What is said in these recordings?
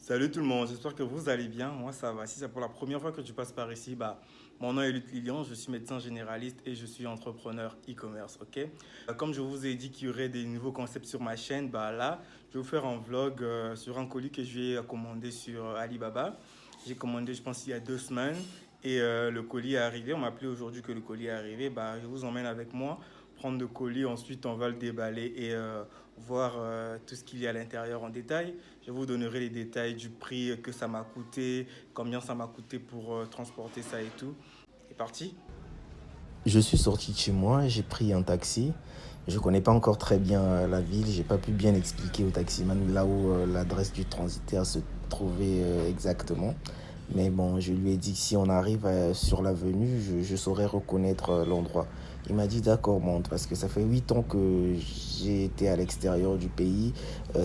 Salut tout le monde, j'espère que vous allez bien. Moi ça va. Si c'est pour la première fois que tu passes par ici, mon nom est Luc Lilian, je suis médecin généraliste et je suis entrepreneur e-commerce, ok? Comme je vous ai dit qu'il y aurait des nouveaux concepts sur ma chaîne, là, je vais vous faire un vlog sur un colis que je vais commander sur Alibaba. J'ai commandé, je pense, il y a 2 semaines et le colis est arrivé. On m'a appelé aujourd'hui que le colis est arrivé. Je vous emmène avec moi prendre le colis, ensuite on va le déballer et voir tout ce qu'il y a à l'intérieur en détail. Je vous donnerai les détails du prix que ça m'a coûté, combien ça m'a coûté pour transporter ça et tout. C'est parti. Je suis sorti de chez moi, j'ai pris un taxi. Je connais pas encore très bien la ville, j'ai pas pu bien expliquer au taximan là où l'adresse du transitaire se trouvait exactement. Mais bon, je lui ai dit que si on arrive sur l'avenue, je saurais reconnaître l'endroit. Il m'a dit d'accord, monte, parce que ça fait 8 ans que j'ai été à l'extérieur du pays.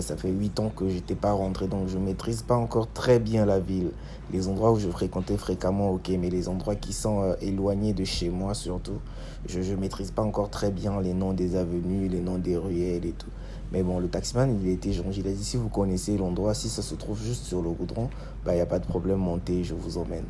Ça fait 8 ans que j'étais pas rentré, donc je maîtrise pas encore très bien la ville. Les endroits où je fréquentais fréquemment, ok, mais les endroits qui sont éloignés de chez moi surtout, je maîtrise pas encore très bien les noms des avenues, les noms des ruelles et tout. Mais bon, le taximan, il était gentil. Il a dit si vous connaissez l'endroit, si ça se trouve juste sur le goudron, il n'y a pas de problème, montez, je vous emmène.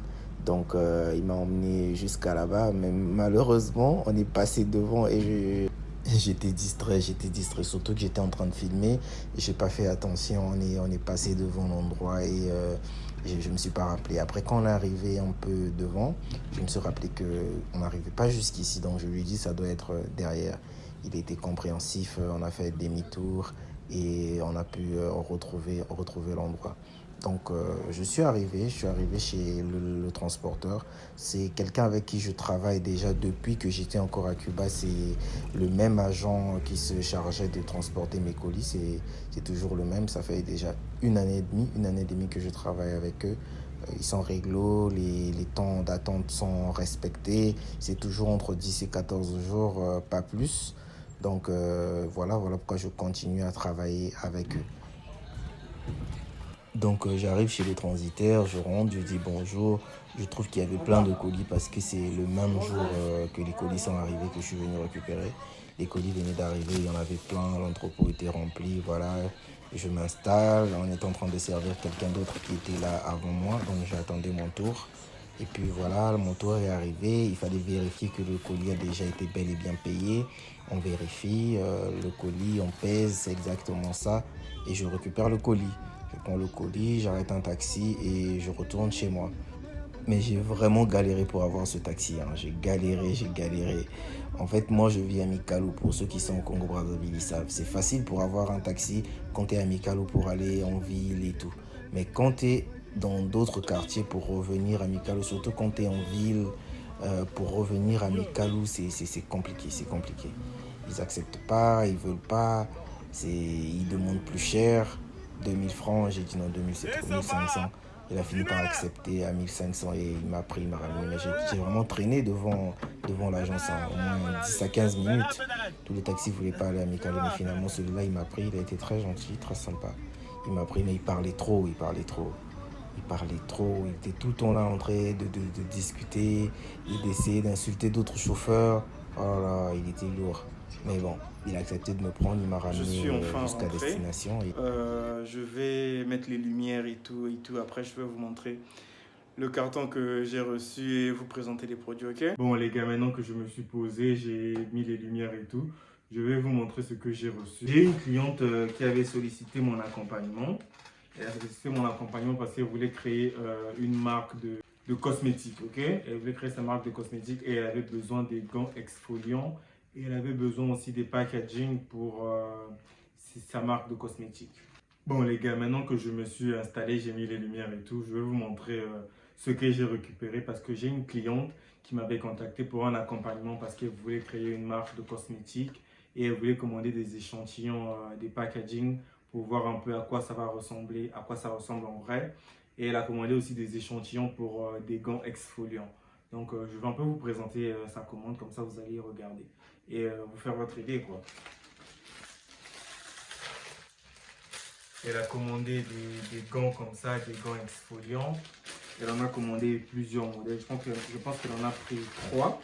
Donc, il m'a emmené jusqu'à là-bas, mais malheureusement, on est passé devant et j'étais distrait, surtout que j'étais en train de filmer. J'ai pas fait attention, on est passé devant l'endroit et je me suis pas rappelé. Après, quand on est arrivé un peu devant, je me suis rappelé qu'on n'arrivait pas jusqu'ici, donc je lui ai dit ça doit être derrière. Il était compréhensif, on a fait demi-tour et on a pu retrouver l'endroit. Donc, je suis arrivé chez le transporteur. C'est quelqu'un avec qui je travaille déjà depuis que j'étais encore à Cuba. C'est le même agent qui se chargeait de transporter mes colis. C'est toujours le même. Ça fait déjà une année et demie que je travaille avec eux. Ils sont réglo, les temps d'attente sont respectés. C'est toujours entre 10 et 14 jours, pas plus. Donc, voilà pourquoi je continue à travailler avec eux. Donc j'arrive chez le transitaire, je rentre, je dis bonjour. Je trouve qu'il y avait plein de colis parce que c'est le même jour que les colis sont arrivés que je suis venu récupérer. Les colis venaient d'arriver, il y en avait plein, l'entrepôt était rempli, voilà. Je m'installe, on est en train de servir quelqu'un d'autre qui était là avant moi, donc j'attendais mon tour. Et puis voilà, mon tour est arrivé, il fallait vérifier que le colis a déjà été bel et bien payé. On vérifie le colis, on pèse, c'est exactement ça, et je récupère le colis. Je prends le colis, j'arrête un taxi et je retourne chez moi. Mais j'ai vraiment galéré pour avoir ce taxi, hein. J'ai galéré. En fait, moi, je vis à Mikalo. Pour ceux qui sont au Congo-Brazzaville, ils savent. C'est facile pour avoir un taxi quand tu es à Mikalo pour aller en ville et tout. Mais quand tu es dans d'autres quartiers pour revenir à Mikalo, surtout quand tu es en ville, pour revenir à Mikalo, c'est compliqué, c'est compliqué. Ils acceptent pas, ils veulent pas, ils demandent plus cher. 2000 francs, j'ai dit non, 2000 c'est trop, 1500. Il a fini par accepter à 1500 et il m'a pris, il m'a ramené. Mais j'ai vraiment traîné devant l'agence, hein, au moins 10 à 15 minutes. Tous les taxis ne voulaient pas aller à Mikalo, mais finalement celui-là il m'a pris, il a été très gentil, très sympa. Il m'a pris, mais il parlait trop, il était tout le temps là en train de discuter et d'essayer d'insulter d'autres chauffeurs. Oh là là, il était lourd. Mais bon, il a accepté de me prendre, il m'a Je ramené suis enfin jusqu'à rentré. destination. Je vais mettre les lumières et tout et tout. Après, je vais vous montrer le carton que j'ai reçu et vous présenter les produits, ok? Bon les gars, maintenant que je me suis posé, j'ai mis les lumières et tout, je vais vous montrer ce que j'ai reçu. J'ai une cliente qui avait sollicité mon accompagnement. Elle a sollicité mon accompagnement parce qu'elle voulait créer une marque de cosmétiques, ok? Elle voulait créer sa marque de cosmétiques et elle avait besoin des gants exfoliants et elle avait besoin aussi des packaging pour sa marque de cosmétiques. Bon les gars, maintenant que je me suis installé, j'ai mis les lumières et tout, je vais vous montrer ce que j'ai récupéré parce que j'ai une cliente qui m'avait contacté pour un accompagnement parce qu'elle voulait créer une marque de cosmétiques et elle voulait commander des échantillons, des packaging pour voir un peu à quoi ça va ressembler, à quoi ça ressemble en vrai. Et elle a commandé aussi des échantillons pour des gants exfoliants. Donc je vais un peu vous présenter sa commande, comme ça vous allez regarder et vous faire votre idée quoi. Elle a commandé des gants comme ça, des gants exfoliants. Elle en a commandé plusieurs modèles. Je pense qu'elle en a pris 3.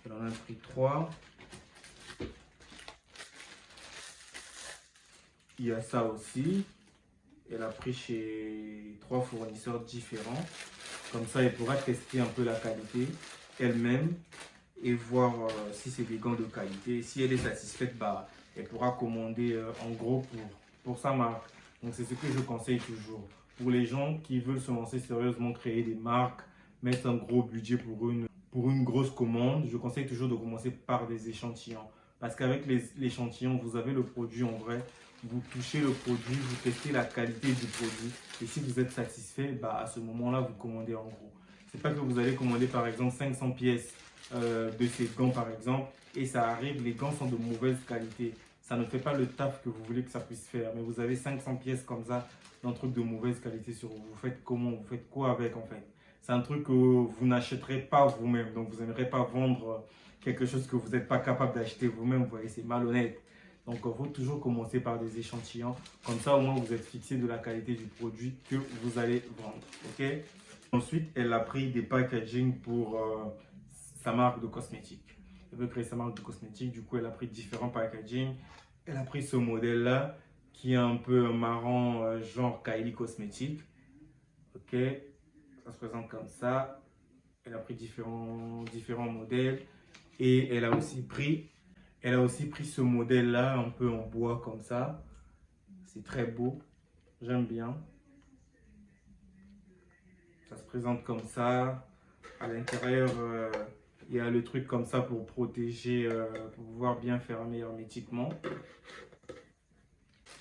Elle en a pris 3. Il y a ça aussi. Elle a pris chez 3 fournisseurs différents. Comme ça, elle pourra tester un peu la qualité elle-même et voir si c'est des gants de qualité. Si elle est satisfaite, bah, elle pourra commander en gros pour sa marque. Donc c'est ce que je conseille toujours. Pour les gens qui veulent se lancer sérieusement, créer des marques, mettre un gros budget pour une grosse commande, je conseille toujours de commencer par des échantillons. Parce qu'avec l'échantillon, vous avez le produit en vrai, vous touchez le produit, vous testez la qualité du produit. Et si vous êtes satisfait, bah, à ce moment-là, vous commandez en gros. C'est pas que vous allez commander par exemple 500 pièces de ces gants par exemple et ça arrive, les gants sont de mauvaise qualité. Ça ne fait pas le taf que vous voulez que ça puisse faire. Mais vous avez 500 pièces comme ça d'un truc de mauvaise qualité sur vous. Vous faites comment? Vous faites quoi avec en fait? C'est un truc que vous n'achèterez pas vous-même. Donc vous n'aimerez pas vendre quelque chose que vous n'êtes pas capable d'acheter vous-même. Vous voyez, c'est malhonnête. Donc il faut toujours commencer par des échantillons. Comme ça au moins vous êtes fixé de la qualité du produit que vous allez vendre. Ok? Ensuite, elle a pris des packaging pour sa marque de cosmétiques. Elle veut créer sa marque de cosmétiques, du coup elle a pris différents packaging. Elle a pris ce modèle-là qui est un peu marrant, genre Kylie Cosmétique. Ok, ça se présente comme ça. Elle a pris différents modèles et elle a aussi pris ce modèle-là un peu en bois comme ça. C'est très beau, j'aime bien. Ça se présente comme ça. À l'intérieur, il y a le truc comme ça pour protéger, pour pouvoir bien fermer hermétiquement.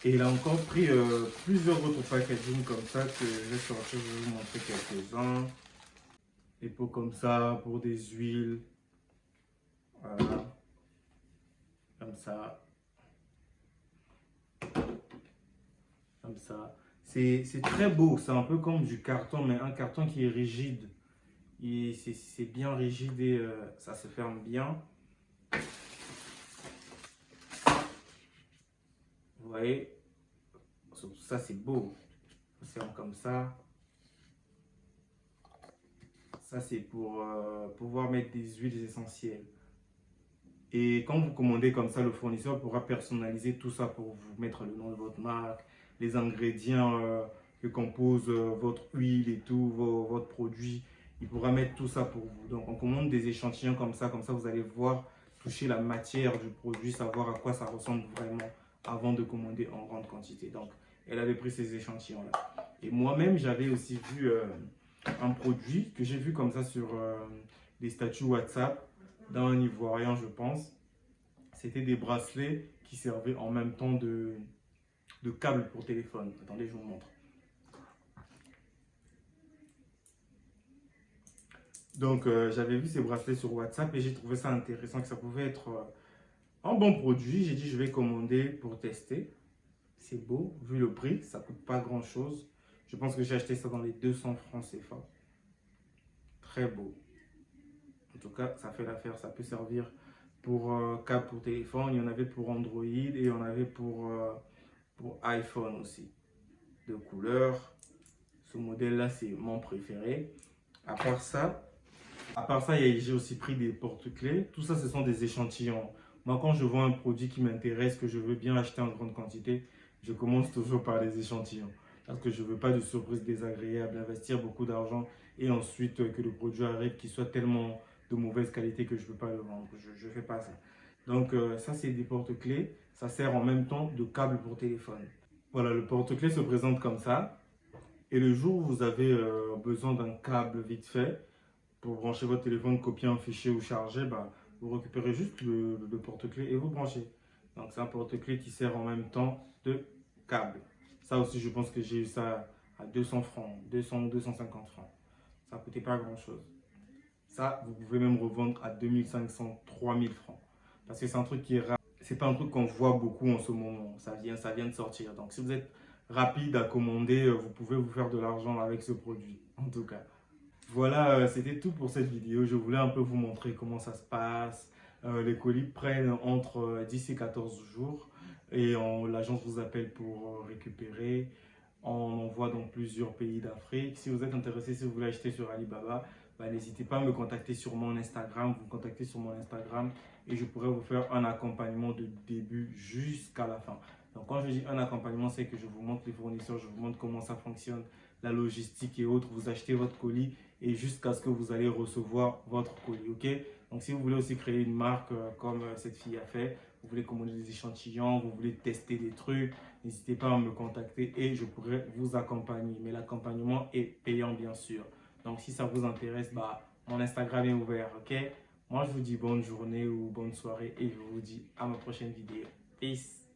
Et il a encore pris plusieurs autres packaging comme ça que je vais sortir, je vais vous montrer quelques-uns. Des pots comme ça pour des huiles. Voilà. Comme ça. Comme ça. C'est très beau, c'est un peu comme du carton, mais un carton qui est rigide. C'est bien rigide et ça se ferme bien. Vous voyez, ça c'est beau. C'est comme ça. Ça c'est pour pouvoir mettre des huiles essentielles. Et quand vous commandez comme ça, le fournisseur pourra personnaliser tout ça pour vous mettre le nom de votre marque, les ingrédients que compose votre huile et tout, votre produit. Il pourra mettre tout ça pour vous. Donc on commande des échantillons comme ça vous allez voir, toucher la matière du produit, savoir à quoi ça ressemble vraiment avant de commander en grande quantité. Donc elle avait pris ces échantillons-là. Et moi-même, j'avais aussi vu un produit que j'ai vu comme ça sur des statuts WhatsApp d'un Ivoirien, je pense. C'était des bracelets qui servaient en même temps de câble pour téléphone. Attendez, je vous montre. Donc, j'avais vu ces bracelets sur WhatsApp et j'ai trouvé ça intéressant, que ça pouvait être un bon produit. J'ai dit, je vais commander pour tester. C'est beau, vu le prix, ça ne coûte pas grand-chose. Je pense que j'ai acheté ça dans les 200 francs CFA. Très beau. En tout cas, ça fait l'affaire. Ça peut servir pour câble pour téléphone. Il y en avait pour Android et il y en avait pour iPhone aussi. De couleur. Ce modèle-là, c'est mon préféré. À part ça, j'ai aussi pris des porte-clés. Tout ça, ce sont des échantillons. Moi, quand je vois un produit qui m'intéresse, que je veux bien acheter en grande quantité, je commence toujours par les échantillons. Parce que je ne veux pas de surprise désagréable, investir beaucoup d'argent et ensuite que le produit arrive qui soit tellement de mauvaise qualité que je ne peux pas le vendre. Je ne fais pas ça. Donc ça, c'est des porte-clés. Ça sert en même temps de câble pour téléphone. Voilà, le porte-clés se présente comme ça. Et le jour où vous avez besoin d'un câble vite fait, pour brancher votre téléphone, copier un fichier ou charger, bah, vous récupérez juste le porte-clés et vous branchez. Donc c'est un porte-clés qui sert en même temps de câble. Ça aussi, je pense que j'ai eu ça à 200 francs, 200 ou 250 francs. Ça ne coûtait pas grand-chose. Ça, vous pouvez même revendre à 2500, 3000 francs. Parce que c'est un truc qui est rare. C'est pas un truc qu'on voit beaucoup en ce moment. Ça vient de sortir. Donc si vous êtes rapide à commander, vous pouvez vous faire de l'argent avec ce produit. En tout cas. Voilà, c'était tout pour cette vidéo. Je voulais un peu vous montrer comment ça se passe. Les colis prennent entre 10 et 14 jours et l'agence vous appelle pour récupérer. On envoie dans plusieurs pays d'Afrique. Si vous êtes intéressé, si vous voulez acheter sur Alibaba, bah, n'hésitez pas à me contacter sur mon Instagram. Vous me contactez sur mon Instagram et je pourrai vous faire un accompagnement de début jusqu'à la fin. Donc quand je dis un accompagnement, c'est que je vous montre les fournisseurs, je vous montre comment ça fonctionne, la logistique et autres. Vous achetez votre colis et jusqu'à ce que vous allez recevoir votre colis, ok? Donc, si vous voulez aussi créer une marque comme cette fille a fait, vous voulez commander des échantillons, vous voulez tester des trucs, n'hésitez pas à me contacter et je pourrai vous accompagner. Mais l'accompagnement est payant, bien sûr. Donc, si ça vous intéresse, bah, mon Instagram est ouvert, ok? Moi, je vous dis bonne journée ou bonne soirée et je vous dis à ma prochaine vidéo. Peace!